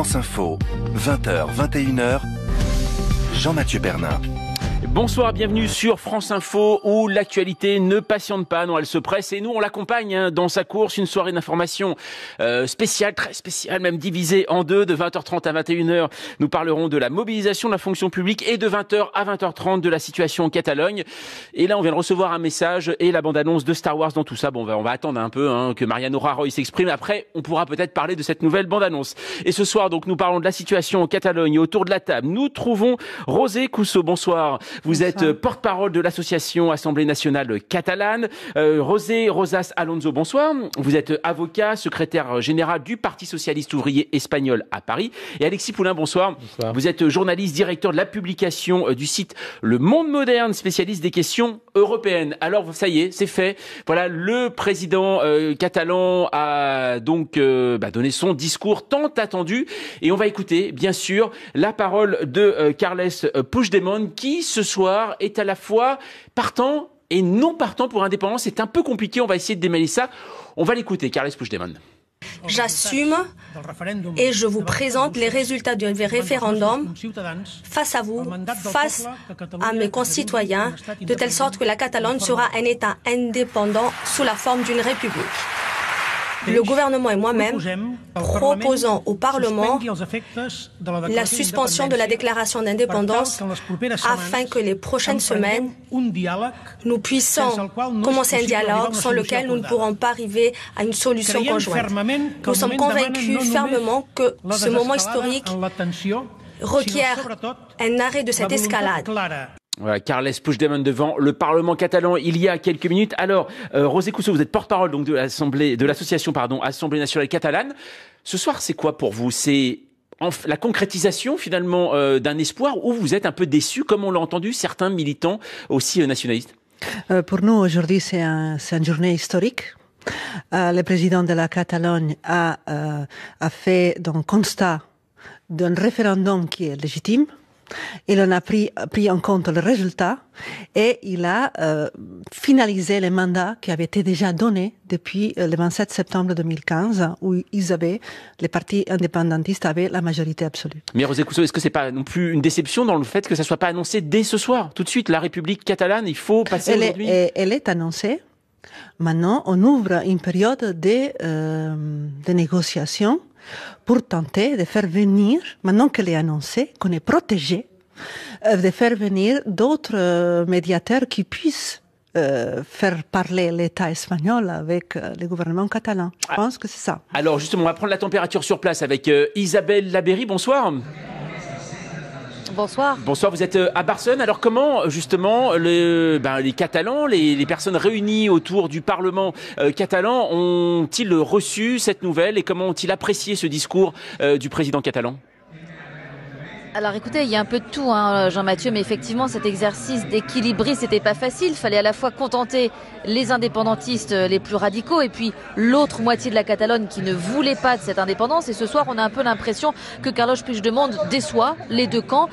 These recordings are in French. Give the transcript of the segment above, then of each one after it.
France Info, 20h, 21h, Jean-Mathieu Pernin. Bonsoir, bienvenue sur France Info où l'actualité ne patiente pas, non elle se presse et nous on l'accompagne dans sa course, une soirée d'information spéciale, très spéciale, même divisée en deux, de 20h30 à 21h. Nous parlerons de la mobilisation de la fonction publique et de 20h à 20h30 de la situation en Catalogne. Et là on vient de recevoir un message et la bande-annonce de Star Wars dans tout ça. Bon, on va attendre un peu que Mariano Rajoy s'exprime. Après, on pourra peut-être parler de cette nouvelle bande-annonce. Et ce soir, donc, nous parlons de la situation en Catalogne. Et autour de la table, nous trouvons José Couso. Bonsoir. Vous êtes porte-parole de l'association Assemblée nationale catalane. José Rosas Alonso, bonsoir. Vous êtes avocat, secrétaire général du Parti socialiste ouvrier espagnol à Paris. Et Alexis Poulain, bonsoir. Bonsoir. Vous êtes journaliste, directeur de la publication du site Le Monde Moderne, spécialiste des questions européennes. Alors, ça y est, c'est fait. Voilà, le président catalan a donc donné son discours tant attendu. Et on va écouter, bien sûr, la parole de Carles Puigdemont qui, ce soir, est à la fois partant et non partant pour l'indépendance. C'est un peu compliqué, on va essayer de démêler ça. On va l'écouter, Carles Puigdemont. J'assume et je vous présente les résultats du référendum face à vous, face à mes concitoyens, de telle sorte que la Catalogne sera un État indépendant sous la forme d'une république. Le gouvernement et moi-même proposons au Parlement la suspension de la déclaration d'indépendance afin que les prochaines semaines, nous puissions commencer un dialogue sans lequel nous ne pourrons pas arriver à une solution conjointe. Nous sommes convaincus fermement que ce moment historique requiert un arrêt de cette escalade. Voilà, Carles Puigdemont devant le Parlement catalan il y a quelques minutes. Alors, José Couso, vous êtes porte-parole donc de l'association Assemblée nationale catalane. Ce soir, c'est quoi pour vous? C'est la concrétisation finalement d'un espoir ou vous êtes un peu déçu, comme on l'a entendu certains militants aussi nationalistes? Pour nous, aujourd'hui, c'est une journée historique. Le président de la Catalogne a fait un constat d'un référendum qui est légitime. Il en a pris en compte le résultat et il a finalisé les mandats qui avaient été déjà donnés depuis le 27 septembre 2015 où les partis indépendantistes avaient la majorité absolue. Mais José Couso, est-ce que c'est pas non plus une déception dans le fait que ça soit pas annoncé dès ce soir, tout de suite, la République catalane, il faut passer aujourd'hui? Elle est annoncée. Maintenant, on ouvre une période de négociations pour tenter de faire venir, maintenant qu'elle est annoncée, qu'on est protégé, de faire venir d'autres médiateurs qui puissent faire parler l'État espagnol avec le gouvernement catalan. Je pense que c'est ça. Alors justement, on va prendre la température sur place avec Isabelle Labéry. Bonsoir. Bonsoir. Bonsoir, vous êtes à Barcelone. Alors comment justement les Catalans, les personnes réunies autour du Parlement catalan ont-ils reçu cette nouvelle et comment ont-ils apprécié ce discours du président catalan? Alors écoutez, il y a un peu de tout, Jean-Mathieu, mais effectivement cet exercice d'équilibrer, c'était pas facile. Il fallait à la fois contenter les indépendantistes les plus radicaux et puis l'autre moitié de la Catalogne qui ne voulait pas de cette indépendance. Et ce soir, on a un peu l'impression que Carles Puigdemont déçoit les deux camps.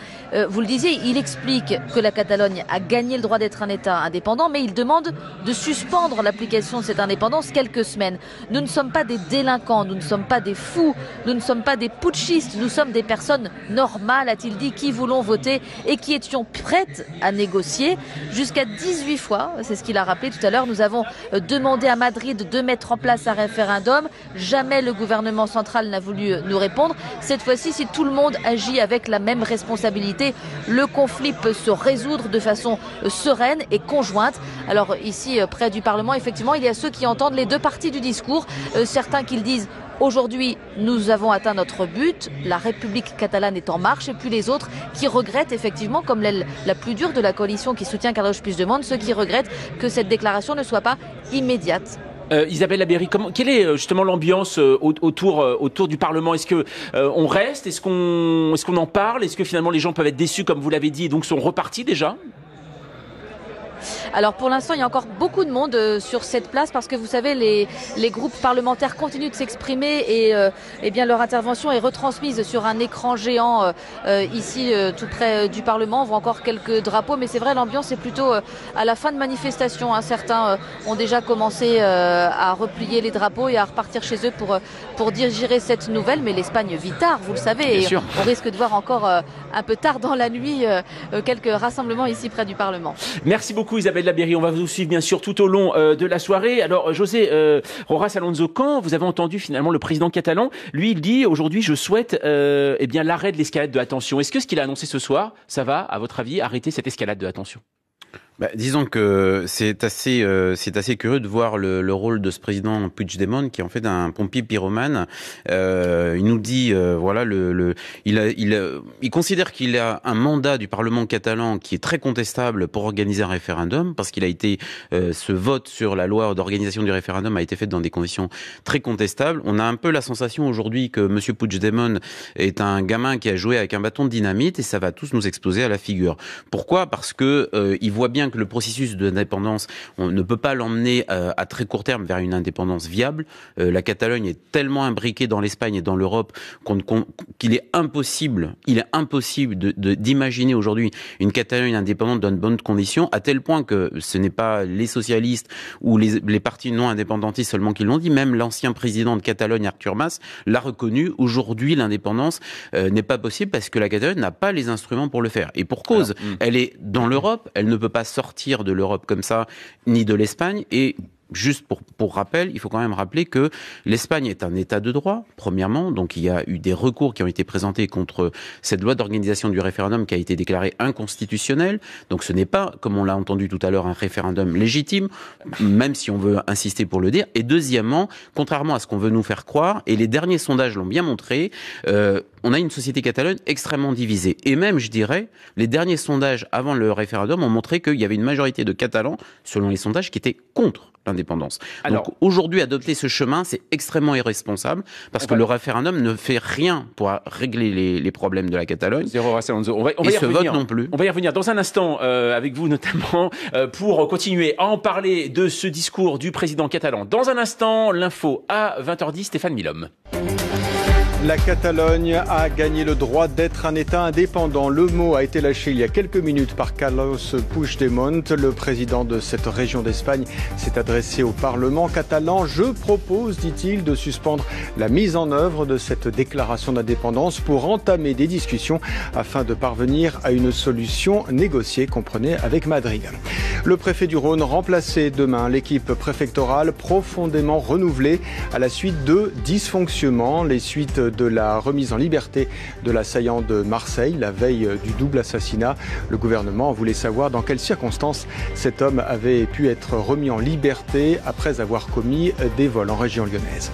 Vous le disiez, il explique que la Catalogne a gagné le droit d'être un État indépendant, mais il demande de suspendre l'application de cette indépendance quelques semaines. Nous ne sommes pas des délinquants, nous ne sommes pas des fous, nous ne sommes pas des putschistes, nous sommes des personnes normales, a-t-il dit, qui voulons voter et qui étions prêtes à négocier. Jusqu'à 18 fois, c'est ce qu'il a rappelé tout à l'heure, nous avons demandé à Madrid de mettre en place un référendum. Jamais le gouvernement central n'a voulu nous répondre. Cette fois-ci, si tout le monde agit avec la même responsabilité, le conflit peut se résoudre de façon sereine et conjointe. Alors ici, près du Parlement, effectivement, il y a ceux qui entendent les deux parties du discours. Certains qui le disent: aujourd'hui, nous avons atteint notre but, la République catalane est en marche, et puis les autres qui regrettent effectivement, comme l'aile la plus dure de la coalition qui soutient Carles Puigdemont, ceux qui regrettent que cette déclaration ne soit pas immédiate. Isabelle Labéry, quelle est justement l'ambiance autour du Parlement? Est-ce que on reste? Est-ce qu'on en parle? Est-ce que finalement les gens peuvent être déçus, comme vous l'avez dit, et donc sont repartis déjà? Alors pour l'instant, il y a encore beaucoup de monde sur cette place parce que vous savez, les groupes parlementaires continuent de s'exprimer et eh bien leur intervention est retransmise sur un écran géant ici tout près du Parlement. On voit encore quelques drapeaux, mais c'est vrai, l'ambiance est plutôt à la fin de manifestation. Certains ont déjà commencé à replier les drapeaux et à repartir chez eux pour digérer cette nouvelle. Mais l'Espagne vit tard, vous le savez, et on risque de voir encore un peu tard dans la nuit quelques rassemblements ici près du Parlement. Merci beaucoup Isabelle Labéry, on va vous suivre bien sûr tout au long de la soirée. Alors José Rojas Alonso, quand vous avez entendu finalement le président catalan, lui il dit aujourd'hui je souhaite eh bien l'arrêt de l'escalade de la tension. Est-ce que ce qu'il a annoncé ce soir, ça va à votre avis arrêter cette escalade de la tension? Disons que c'est assez curieux de voir le rôle de ce président Puigdemont qui est en fait un pompier pyromane. Il nous dit voilà il considère qu'il a un mandat du Parlement catalan qui est très contestable pour organiser un référendum parce qu'il a été ce vote sur la loi d'organisation du référendum a été fait dans des conditions très contestables. On a un peu la sensation aujourd'hui que monsieur Puigdemont est un gamin qui a joué avec un bâton de dynamite et ça va tous nous exploser à la figure. Pourquoi? Parce que il voit bien que le processus d'indépendance, on ne peut pas l'emmener à très court terme vers une indépendance viable. La Catalogne est tellement imbriquée dans l'Espagne et dans l'Europe qu'il est impossible d'imaginer aujourd'hui une Catalogne indépendante dans de bonnes conditions, à tel point que ce n'est pas les socialistes ou les partis non indépendantistes seulement qui l'ont dit, même l'ancien président de Catalogne, Artur Mas, l'a reconnu. Aujourd'hui, l'indépendance n'est pas possible parce que la Catalogne n'a pas les instruments pour le faire. Et pour cause, elle est dans l'Europe, elle ne peut pas sortir de l'Europe comme ça, ni de l'Espagne. Et juste pour rappel, il faut quand même rappeler que l'Espagne est un État de droit, premièrement. Donc il y a eu des recours qui ont été présentés contre cette loi d'organisation du référendum qui a été déclarée inconstitutionnelle. Donc ce n'est pas, comme on l'a entendu tout à l'heure, un référendum légitime, même si on veut insister pour le dire. Et deuxièmement, contrairement à ce qu'on veut nous faire croire, et les derniers sondages l'ont bien montré, on a une société catalane extrêmement divisée. Et même, je dirais, les derniers sondages avant le référendum ont montré qu'il y avait une majorité de Catalans, selon les sondages, qui étaient contre l'indépendance. Donc aujourd'hui, adopter ce chemin, c'est extrêmement irresponsable, parce que le référendum ne fait rien pour régler les problèmes de la Catalogne. On va y revenir non plus. On va y revenir dans un instant, avec vous notamment, pour continuer à en parler de ce discours du président catalan. Dans un instant, l'info à 20h10, Stéphane Milhomme. La Catalogne a gagné le droit d'être un État indépendant. Le mot a été lâché il y a quelques minutes par Carlos Puigdemont. Le président de cette région d'Espagne s'est adressé au Parlement catalan. Je propose, dit-il, de suspendre la mise en œuvre de cette déclaration d'indépendance pour entamer des discussions afin de parvenir à une solution négociée, comprenez, avec Madrid. Le préfet du Rhône remplacé demain. L'équipe préfectorale profondément renouvelée à la suite de dysfonctionnements. Les suites de la remise en liberté de l'assaillant de Marseille, la veille du double assassinat. Le gouvernement voulait savoir dans quelles circonstances cet homme avait pu être remis en liberté après avoir commis des vols en région lyonnaise.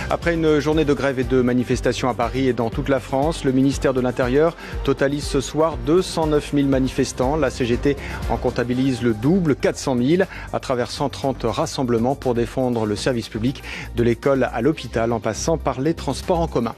Après une journée de grève et de manifestations à Paris et dans toute la France, le ministère de l'Intérieur totalise ce soir 209 000 manifestants. La CGT en comptabilise le double, 400 000, à travers 130 rassemblements pour défendre le service public de l'école à l'hôpital en passant par les transports en commun.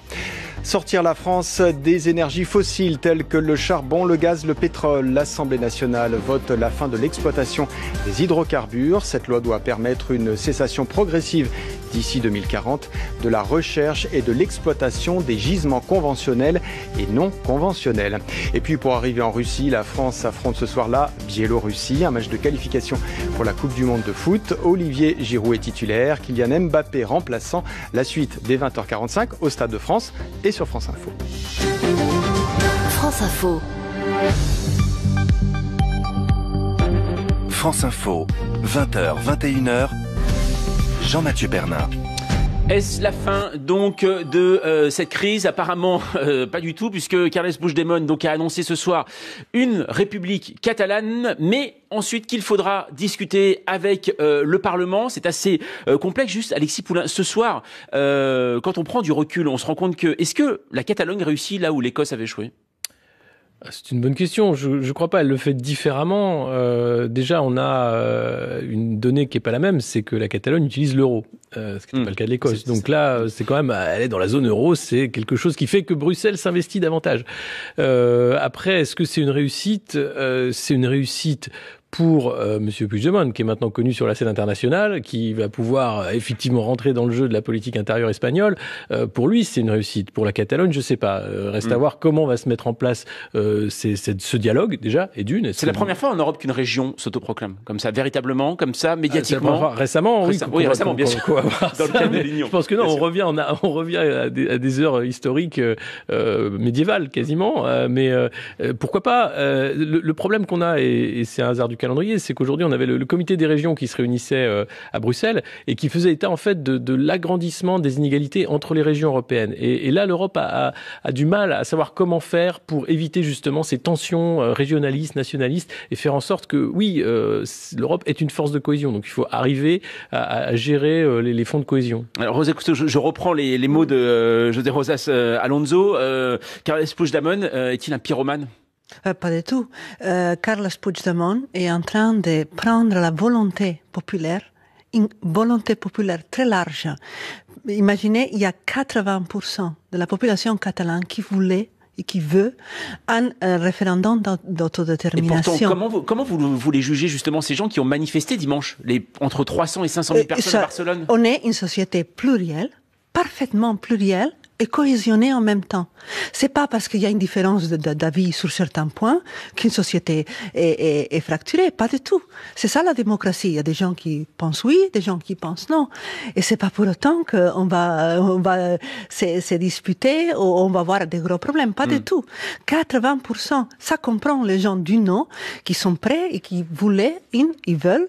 Sortir la France des énergies fossiles telles que le charbon, le gaz, le pétrole. L'Assemblée nationale vote la fin de l'exploitation des hydrocarbures. Cette loi doit permettre une cessation progressive d'ici 2040 de la recherche et de l'exploitation des gisements conventionnels et non conventionnels. Et puis pour arriver en Russie, la France affronte ce soir la Biélorussie, un match de qualification pour la Coupe du Monde de foot. Olivier Giroud est titulaire, Kylian Mbappé remplaçant. La suite dès 20h45 au Stade de France et sur France Info. France Info. France Info, 20h, 21h. Jean-Mathieu Pernin. Est-ce la fin donc de cette crise? Apparemment pas du tout, puisque Carles Puigdemont donc a annoncé ce soir une république catalane, mais ensuite qu'il faudra discuter avec le Parlement. C'est assez complexe. Juste Alexis Poulain, ce soir, quand on prend du recul, on se rend compte que est-ce que la Catalogne réussit là où l'Écosse avait échoué? C'est une bonne question. Je ne crois pas. Elle le fait différemment. Déjà, on a une donnée qui est pas la même, c'est que la Catalogne utilise l'euro, ce qui n'est pas le cas de l'Écosse. Donc là, c'est quand même, elle est dans la zone euro. C'est quelque chose qui fait que Bruxelles s'investit davantage. Après, est-ce que c'est une réussite? C'est une réussite pour M. Puigdemont, qui est maintenant connu sur la scène internationale, qui va pouvoir effectivement rentrer dans le jeu de la politique intérieure espagnole, pour lui, c'est une réussite. Pour la Catalogne, je sais pas. Reste à voir comment va se mettre en place ce dialogue, déjà, et d'une. C'est la première fois en Europe qu'une région s'autoproclame, comme ça, véritablement, comme ça, médiatiquement. Récemment, oui. Récemment, bien sûr. Dans le cadre de l'Union. Je pense que non, on revient à des heures historiques médiévales, quasiment. Mais pourquoi pas le problème qu'on a, et c'est un hasard du calendrier, c'est qu'aujourd'hui, on avait le comité des régions qui se réunissait à Bruxelles et qui faisait état, en fait, de l'agrandissement des inégalités entre les régions européennes. Et là, l'Europe a du mal à savoir comment faire pour éviter justement ces tensions régionalistes, nationalistes, et faire en sorte que, oui, l'Europe est une force de cohésion. Donc, il faut arriver à gérer les fonds de cohésion. Alors, Rosa Cousteau, je reprends les mots de José Rosas Alonso. Carles Puigdemont est-il un pyromane? Pas du tout. Carles Puigdemont est en train de prendre la volonté populaire, une volonté populaire très large. Imaginez, il y a 80% de la population catalane qui voulait et qui veut un référendum d'autodétermination. Et pourtant, comment vous les jugez justement ces gens qui ont manifesté dimanche, entre 300 et 500 000 personnes à Barcelone? On est une société plurielle, parfaitement plurielle, et cohésionnée en même temps. C'est pas parce qu'il y a une différence d'avis sur certains points qu'une société est fracturée, pas du tout. C'est ça la démocratie. Il y a des gens qui pensent oui, des gens qui pensent non. Et c'est pas pour autant qu'on va se disputer ou on va avoir des gros problèmes. Pas du tout. 80%, ça comprend les gens du non qui sont prêts et qui voulaient, ils veulent,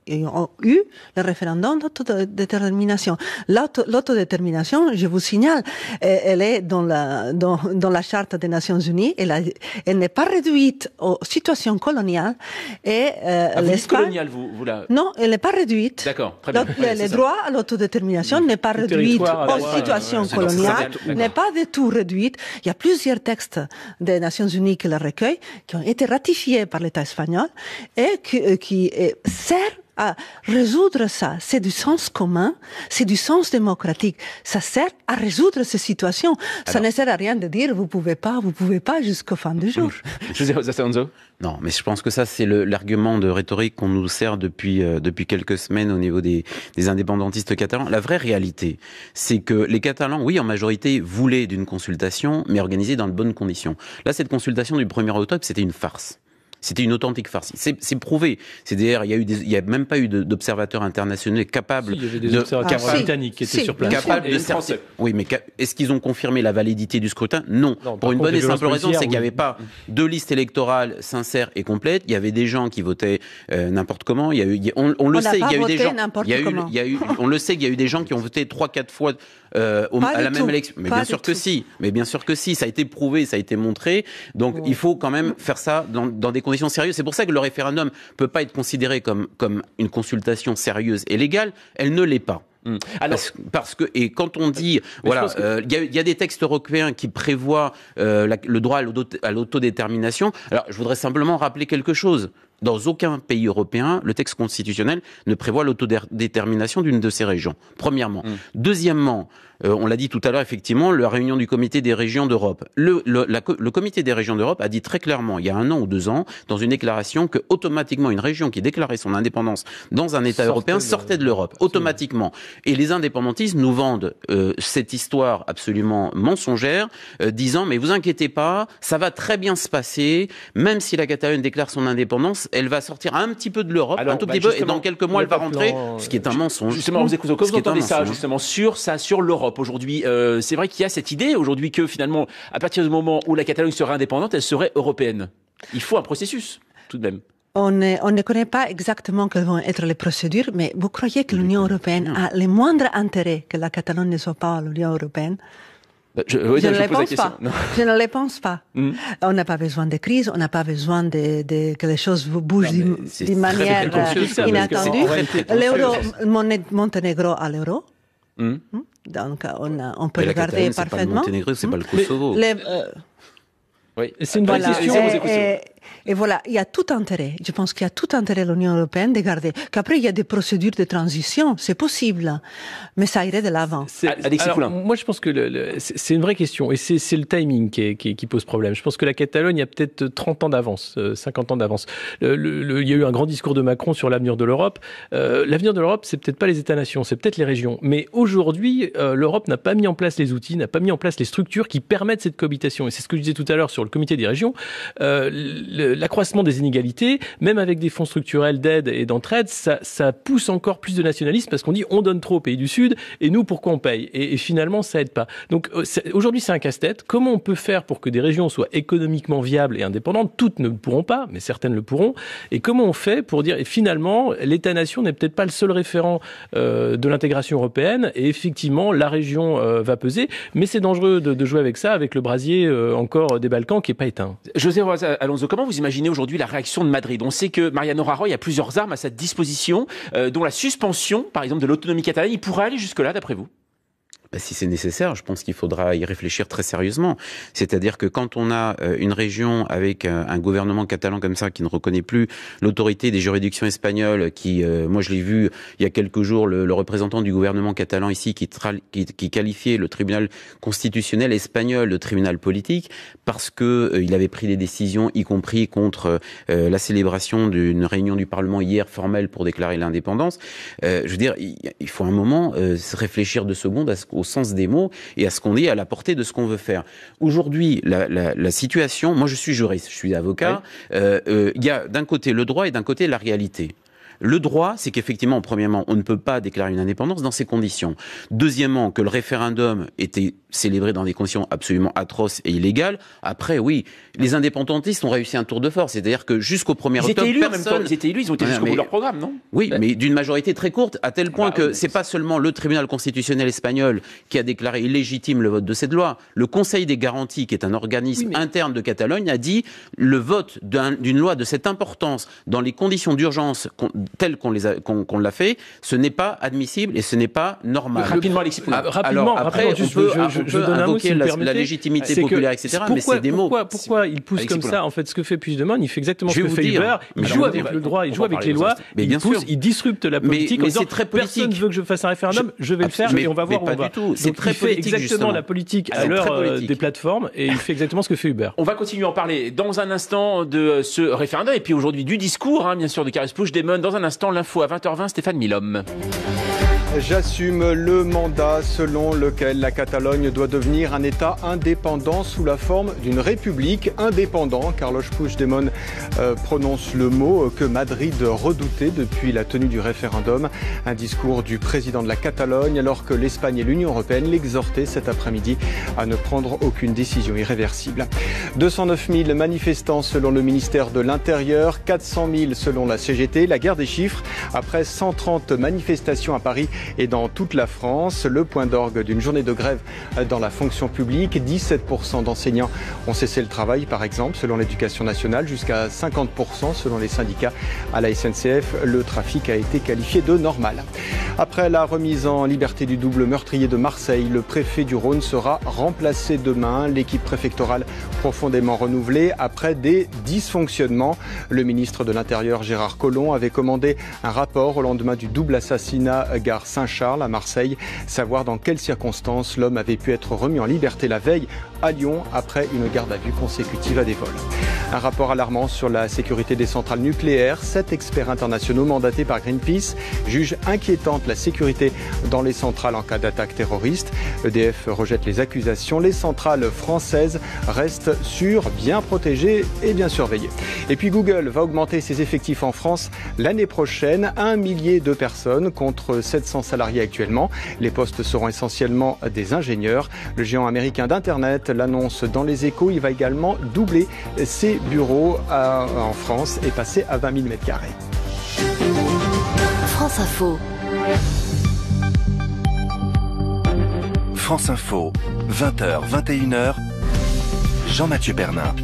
ils ont eu le référendum d'autodétermination. L'autodétermination, je vous signale, elle est dans la Charte des Nations Unies. Elle n'est pas réduite aux situations coloniales. Et vous dites coloniale, vous là. Non, elle n'est pas réduite. D'accord, très bien. Le droit à l'autodétermination n'est pas réduit aux situations coloniales, n'est pas du tout réduite. Il y a plusieurs textes des Nations Unies qui le recueillent, qui ont été ratifiés par l'État espagnol et qui servent à résoudre ça. C'est du sens commun, c'est du sens démocratique. Ça sert à résoudre ces situations. Ça ne sert à rien de dire vous pouvez pas jusqu'au fin du jour. José Rosas Alonso. Non, mais je pense que ça, c'est l'argument de rhétorique qu'on nous sert depuis quelques semaines au niveau des indépendantistes catalans. La vraie réalité, c'est que les Catalans, oui, en majorité, voulaient d'une consultation, mais organisée dans de bonnes conditions. Là, cette consultation du 1er octobre, c'était une farce. C'était une authentique farce. C'est prouvé. C'est-à-dire, il y a même pas eu d'observateurs internationaux capables. Il y avait des observateurs britanniques qui étaient sur place. Capables de certifier. Oui, mais est-ce qu'ils ont confirmé la validité du scrutin? Non. Pour une bonne et simple raison, c'est qu'il n'y avait pas de liste électorale sincère et complète. Il y avait des gens qui votaient n'importe comment. On le sait, il y a eu des gens. On le sait qu'il y a eu des gens qui ont voté 3-4 fois à la même élection. Mais bien sûr que si. Mais bien sûr que si. Ça a été prouvé, ça a été montré. Donc, il faut quand même faire ça dans des conditions sérieuses. C'est pour ça que le référendum peut pas être considéré comme une consultation sérieuse et légale. Elle ne l'est pas. Alors, parce que et quand on dit voilà, il y a des textes européens qui prévoient le droit à l'autodétermination. Alors, je voudrais simplement rappeler quelque chose. Dans aucun pays européen, le texte constitutionnel ne prévoit l'autodétermination d'une de ces régions. Premièrement. Deuxièmement, on l'a dit tout à l'heure, effectivement, la réunion du comité des régions d'Europe. Le comité des régions d'Europe a dit très clairement, il y a 1 an ou 2 ans, dans une déclaration, que automatiquement une région qui déclarait son indépendance dans un État européen sortait de l'Europe. Automatiquement. Et les indépendantistes nous vendent cette histoire absolument mensongère, disant, mais vous inquiétez pas, ça va très bien se passer, même si la Catalogne déclare son indépendance, elle va sortir un petit peu de l'Europe, un tout petit peu, et dans quelques mois, elle va rentrer, ce qui est un mensonge. Justement, vous écoutez, comment vous entendez ça, justement, sur l'Europe aujourd'hui? C'est vrai qu'il y a cette idée aujourd'hui que finalement, à partir du moment où la Catalogne serait indépendante, elle serait européenne. Il faut un processus, tout de même. On ne connaît pas exactement quelles vont être les procédures, mais vous croyez que l'Union européenne a le moindre intérêt que la Catalogne ne soit pas à l'Union européenne? Je ne le pense pas. On n'a pas besoin de crise, on n'a pas besoin que les choses bougent d'une manière inattendue. Monténégro à l'euro. Donc, on peut le garder parfaitement. Monténégro, c'est pas le Kosovo. Oui. C'est une vraie question. Et voilà, il y a tout intérêt. Je pense qu'il y a tout intérêt de l'Union européenne de garder. Qu'après, il y a des procédures de transition, c'est possible. Mais ça irait de l'avant. Moi, je pense que c'est une vraie question. Et c'est le timing qui pose problème. Je pense que la Catalogne a peut-être 30 ans d'avance, 50 ans d'avance. Il y a eu un grand discours de Macron sur l'avenir de l'Europe. L'avenir de l'Europe, c'est peut-être pas les États-nations, c'est peut-être les régions. Mais aujourd'hui, l'Europe n'a pas mis en place les outils, n'a pas mis en place les structures qui permettent cette cohabitation. Et c'est ce que je disais tout à l'heure sur le comité des régions. L'accroissement des inégalités, même avec des fonds structurels d'aide et d'entraide, ça pousse encore plus de nationalisme parce qu'on dit on donne trop aux pays du Sud et nous, pourquoi on paye ? Et finalement, ça aide pas. Donc aujourd'hui, c'est un casse-tête. Comment on peut faire pour que des régions soient économiquement viables et indépendantes ? Toutes ne le pourront pas, mais certaines le pourront. Et comment on fait pour dire, et finalement, l'État-nation n'est peut-être pas le seul référent de l'intégration européenne, et effectivement, la région va peser, mais c'est dangereux de jouer avec ça, avec le brasier encore des Balkans qui n'est pas éteint. José Alonso, comment vous imaginez aujourd'hui la réaction de Madrid ? On sait que Mariano Rajoy a plusieurs armes à sa disposition, dont la suspension, par exemple, de l'autonomie catalane. Il pourrait aller jusque-là, d'après vous ? Si c'est nécessaire, je pense qu'il faudra y réfléchir très sérieusement. C'est-à-dire que quand on a une région avec un gouvernement catalan comme ça qui ne reconnaît plus l'autorité des juridictions espagnoles, moi je l'ai vu il y a quelques jours, le représentant du gouvernement catalan ici qui qualifiait le tribunal constitutionnel espagnol de tribunal politique parce que il avait pris des décisions, y compris contre la célébration d'une réunion du Parlement hier formelle pour déclarer l'indépendance. Je veux dire, il faut un moment se réfléchir 2 secondes au sens des mots et à ce qu'on dit, à la portée de ce qu'on veut faire. Aujourd'hui, la situation, moi je suis juriste, je suis avocat, il y a d'un côté le droit et d'un côté la réalité. Le droit, c'est qu'effectivement, premièrement, on ne peut pas déclarer une indépendance dans ces conditions. Deuxièmement, que le référendum était célébré dans des conditions absolument atroces et illégales. Après, oui, les indépendantistes ont réussi un tour de force. C'est-à-dire que jusqu'au 1er octobre, ils étaient élus, ils ont été jusqu'au bout de leur programme, non ? Oui, mais d'une majorité très courte, à tel point que c'est pas seulement le tribunal constitutionnel espagnol qui a déclaré illégitime le vote de cette loi. Le Conseil des garanties, qui est un organisme interne de Catalogne, a dit le vote d'une loi de cette importance dans les conditions d'urgence telles qu'on l'a fait, ce n'est pas admissible et ce n'est pas normal. Rapidement, Alexis Poulain. Alors après, on peut invoquer la légitimité populaire, etc. Mais c'est des mots. Pourquoi il pousse comme ça ? En fait, ce que fait Puigdemont, il fait exactement ce que fait Uber. Il joue avec le droit, il joue avec les lois, il disrupte la politique en disant personne ne veut que je fasse un référendum, je vais le faire et on va voir où on va. C'est très politique. Il fait exactement la politique à l'heure des plateformes et il fait exactement ce que fait Uber. On va continuer à en parler dans un instant de ce référendum et puis aujourd'hui du discours, bien sûr, de Carles Puigdemont. Dans un instant, l'info à 20h20, Stéphane Milhomme. J'assume le mandat selon lequel la Catalogne doit devenir un État indépendant sous la forme d'une république indépendante. Carles Puigdemont prononce le mot que Madrid redoutait depuis la tenue du référendum. Un discours du président de la Catalogne alors que l'Espagne et l'Union européenne l'exhortaient cet après-midi à ne prendre aucune décision irréversible. 209 000 manifestants selon le ministère de l'Intérieur, 400 000 selon la CGT. La guerre des chiffres après 130 manifestations à Paris et dans toute la France. Le point d'orgue d'une journée de grève dans la fonction publique. 17% d'enseignants ont cessé le travail, par exemple, selon l'Éducation nationale, jusqu'à 50% selon les syndicats. À la SNCF, le trafic a été qualifié de normal. Après la remise en liberté du double meurtrier de Marseille, le préfet du Rhône sera remplacé demain. L'équipe préfectorale profondément renouvelée après des dysfonctionnements. Le ministre de l'Intérieur, Gérard Collomb, avait commandé un rapport au lendemain du double assassinat gare Saint-Charles à Marseille, savoir dans quelles circonstances l'homme avait pu être remis en liberté la veille à Lyon après une garde à vue consécutive à des vols. Un rapport alarmant sur la sécurité des centrales nucléaires. 7 experts internationaux mandatés par Greenpeace jugent inquiétante la sécurité dans les centrales en cas d'attaque terroriste. EDF rejette les accusations. Les centrales françaises restent sûres, bien protégées et bien surveillées. Et puis Google va augmenter ses effectifs en France l'année prochaine. 1 millier de personnes contre 700 salariés actuellement. Les postes seront essentiellement des ingénieurs. Le géant américain d'Internet l'annonce dans les Échos. Il va également doubler ses bureaux en France et passer à 20 000 m². France Info. France Info, 20h, 21h, Jean-Mathieu Pernin.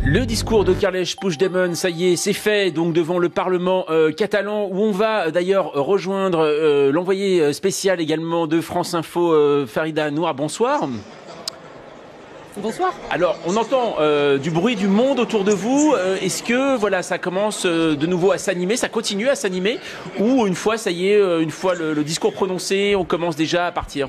Le discours de Carles Puigdemont, ça y est, c'est fait, donc devant le Parlement catalan, où on va d'ailleurs rejoindre l'envoyé spécial également de France Info, Farida Noir. Bonsoir. Bonsoir. Alors, on entend du bruit du monde autour de vous. Est-ce que voilà, ça commence de nouveau à s'animer, ça continue à s'animer, ou une fois, ça y est, une fois le discours prononcé, on commence déjà à partir?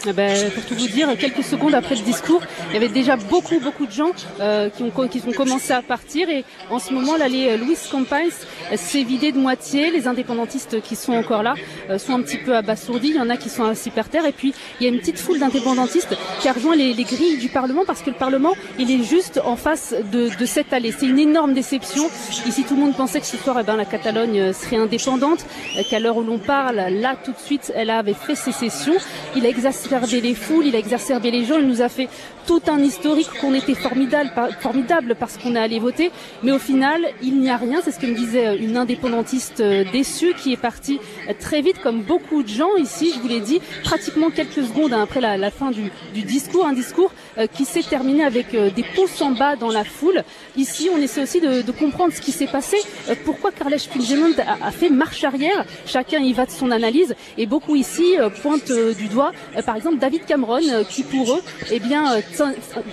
Pour tout vous dire, quelques secondes après le discours, il y avait déjà beaucoup de gens qui ont commencé à partir, et en ce moment, l'allée Luis Companys s'est vidée de moitié. Les indépendantistes qui sont encore là sont un petit peu abasourdis. Il y en a qui sont assis par terre, et puis il y a une petite foule d'indépendantistes qui a rejoint les grilles du Parlement, parce que le Parlement, il est juste en face de cette allée. C'est une énorme déception. Ici, tout le monde pensait que ce soir, la Catalogne serait indépendante, qu'à l'heure où l'on parle, là, tout de suite, elle avait fait sécession. Il a exacerbé les foules, il a exacerbé les gens, il nous a fait tout un historique qu'on était formidable parce qu'on est allé voter, mais au final, il n'y a rien. C'est ce que me disait une indépendantiste déçue qui est partie très vite, comme beaucoup de gens ici, je vous l'ai dit, pratiquement quelques secondes après la fin du discours, un discours qui s'est terminé avec des pouces en bas dans la foule. Ici, on essaie aussi de comprendre ce qui s'est passé, pourquoi Carles Puigdemont a fait marche arrière. Chacun y va de son analyse, et beaucoup ici pointent du doigt, par exemple, David Cameron, qui pour eux,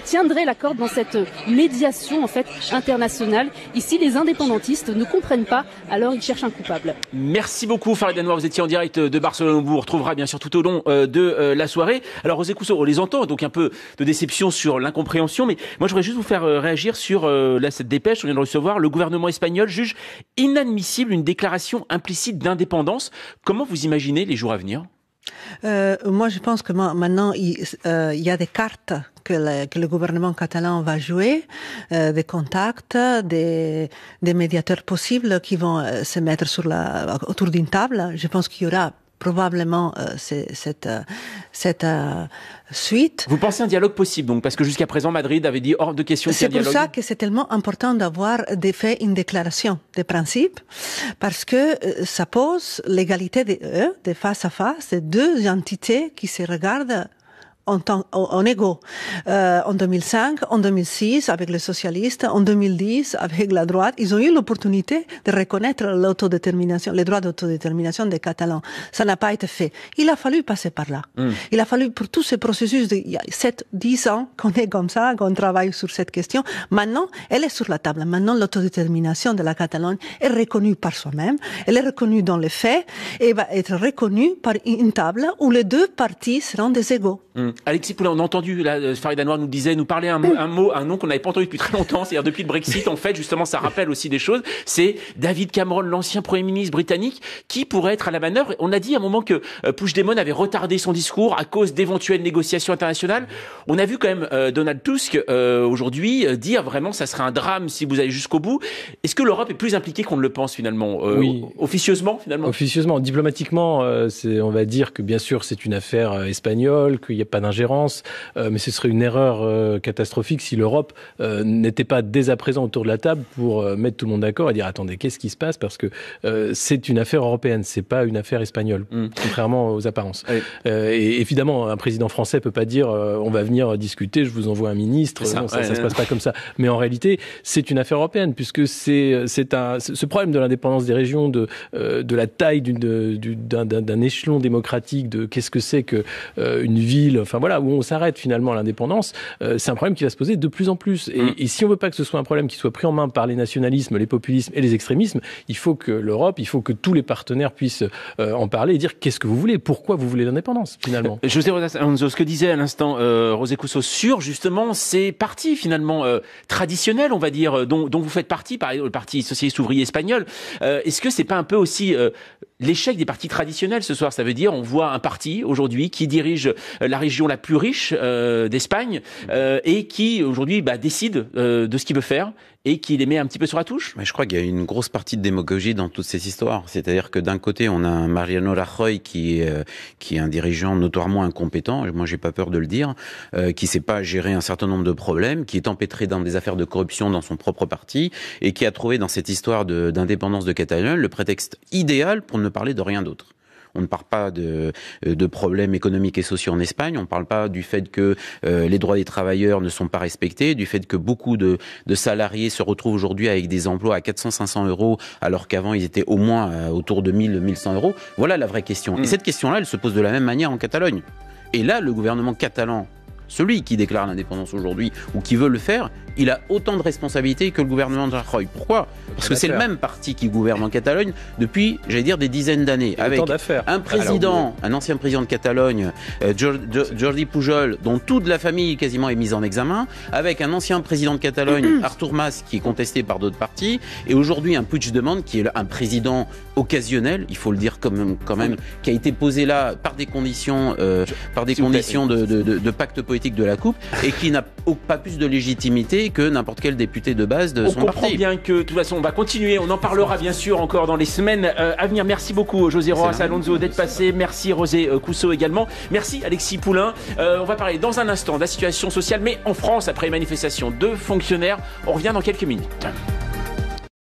tiendrait la corde dans cette médiation en fait internationale. Ici, les indépendantistes ne comprennent pas, alors ils cherchent un coupable. Merci beaucoup, Farid Anwar. Vous étiez en direct de Barcelone. On vous retrouvera bien sûr tout au long de la soirée. Alors, José Couso, on les entend, donc un peu de déception sur l'incompréhension, mais moi, je voudrais juste vous faire réagir sur cette dépêche qu'on vient de recevoir. Le gouvernement espagnol juge inadmissible une déclaration implicite d'indépendance. Comment vous imaginez les jours à venir? Moi, je pense que maintenant, il y a des cartes que le gouvernement catalan va jouer, des contacts, des médiateurs possibles qui vont se mettre autour d'une table. Je pense qu'il y aura probablement cette suite. Vous pensez un dialogue possible, donc, parce que jusqu'à présent, Madrid avait dit hors de question qu'il y ait un dialogue. C'est pour ça que c'est tellement important d'avoir une déclaration de principe, parce que ça pose l'égalité de face à face, des deux entités qui se regardent en égaux. En 2005, en 2006, avec les socialistes, en 2010, avec la droite, ils ont eu l'opportunité de reconnaître l'autodétermination, les droits d'autodétermination des Catalans. Ça n'a pas été fait. Il a fallu passer par là. Il a fallu, pour tous ces processus il y a 7-10 ans qu'on est comme ça, qu'on travaille sur cette question. Maintenant, elle est sur la table. Maintenant, l'autodétermination de la Catalogne est reconnue par soi-même. Elle est reconnue dans les faits et va être reconnue par une table où les deux parties seront des égaux. Alexis Poulain, on a entendu, là, Farid Anwar nous parlait un nom qu'on n'avait pas entendu depuis très longtemps, c'est-à-dire depuis le Brexit, en fait, justement, ça rappelle aussi des choses. C'est David Cameron, l'ancien Premier ministre britannique, qui pourrait être à la manœuvre. On a dit à un moment que Puigdemont avait retardé son discours à cause d'éventuelles négociations internationales. On a vu quand même Donald Tusk, aujourd'hui, dire vraiment ça serait un drame si vous allez jusqu'au bout. Est-ce que l'Europe est plus impliquée qu'on ne le pense, finalement? Oui. Officieusement, finalement? Officieusement. Diplomatiquement, on va dire que, bien sûr, c'est une affaire espagnole, qu'il n'y a pas d'ingérence, mais ce serait une erreur catastrophique si l'Europe n'était pas dès à présent autour de la table pour mettre tout le monde d'accord et dire attendez, qu'est-ce qui se passe, parce que c'est une affaire européenne, c'est pas une affaire espagnole, contrairement aux apparences. Oui. Et évidemment, un président français peut pas dire on va venir discuter, je vous envoie un ministre, ça se passe pas comme ça. Mais en réalité, c'est une affaire européenne, puisque ce problème de l'indépendance des régions, de la taille d'un échelon démocratique, de qu'est-ce que c'est que une ville, enfin voilà, où on s'arrête finalement à l'indépendance, c'est un problème qui va se poser de plus en plus. Et si on veut pas que ce soit un problème qui soit pris en main par les nationalismes, les populismes et les extrémismes, il faut que l'Europe, il faut que tous les partenaires puissent en parler et dire qu'est-ce que vous voulez, pourquoi vous voulez l'indépendance finalement. José Alonso, ce que disait à l'instant José Couso sur justement ces partis finalement traditionnels, on va dire, dont vous faites partie, par exemple le Parti socialiste ouvrier espagnol, est-ce que c'est pas un peu aussi l'échec des partis traditionnels ce soir? Ça veut dire on voit un parti aujourd'hui qui dirige la région la plus riche d'Espagne et qui aujourd'hui décide de ce qu'il veut faire et qui les met un petit peu sur la touche. Mais je crois qu'il y a une grosse partie de démagogie dans toute cette histoire. C'est-à-dire que d'un côté, on a un Mariano Rajoy qui est un dirigeant notoirement incompétent, et moi j'ai pas peur de le dire, qui sait pas gérer un certain nombre de problèmes, qui est empêtré dans des affaires de corruption dans son propre parti, et qui a trouvé dans cette histoire d'indépendance de Catalogne le prétexte idéal pour ne parler de rien d'autre. On ne parle pas de problèmes économiques et sociaux en Espagne. On ne parle pas du fait que les droits des travailleurs ne sont pas respectés, du fait que beaucoup de salariés se retrouvent aujourd'hui avec des emplois à 400-500 euros, alors qu'avant ils étaient au moins autour de 1000-1100 euros. Voilà la vraie question. Et cette question-là, elle se pose de la même manière en Catalogne. Et là, le gouvernement catalan celui qui déclare l'indépendance aujourd'hui ou qui veut le faire, il a autant de responsabilités que le gouvernement de Rajoy. Pourquoi? Parce que c'est le même parti qui gouverne en Catalogne depuis, j'allais dire, des dizaines d'années. Avec un président, un ancien président de Catalogne, Jordi Pujol, dont toute la famille quasiment est mise en examen, avec un ancien président de Catalogne, Artur Mas, qui est contesté par d'autres partis, et aujourd'hui un Puigdemont, qui est un président occasionnel, il faut le dire quand même, qui a été posé là par des conditions, de pacte politique de la coupe, et qui n'a pas plus de légitimité que n'importe quel député de base de son parti. On comprend bien que, de toute façon, on va continuer, on en parlera bien sûr encore dans les semaines à venir. Merci beaucoup José Roas Alonso d'être passé, merci Rosé Cousseau également, merci Alexis Poulain. On va parler dans un instant de la situation sociale, mais en France, après les manifestations de fonctionnaires, on revient dans quelques minutes.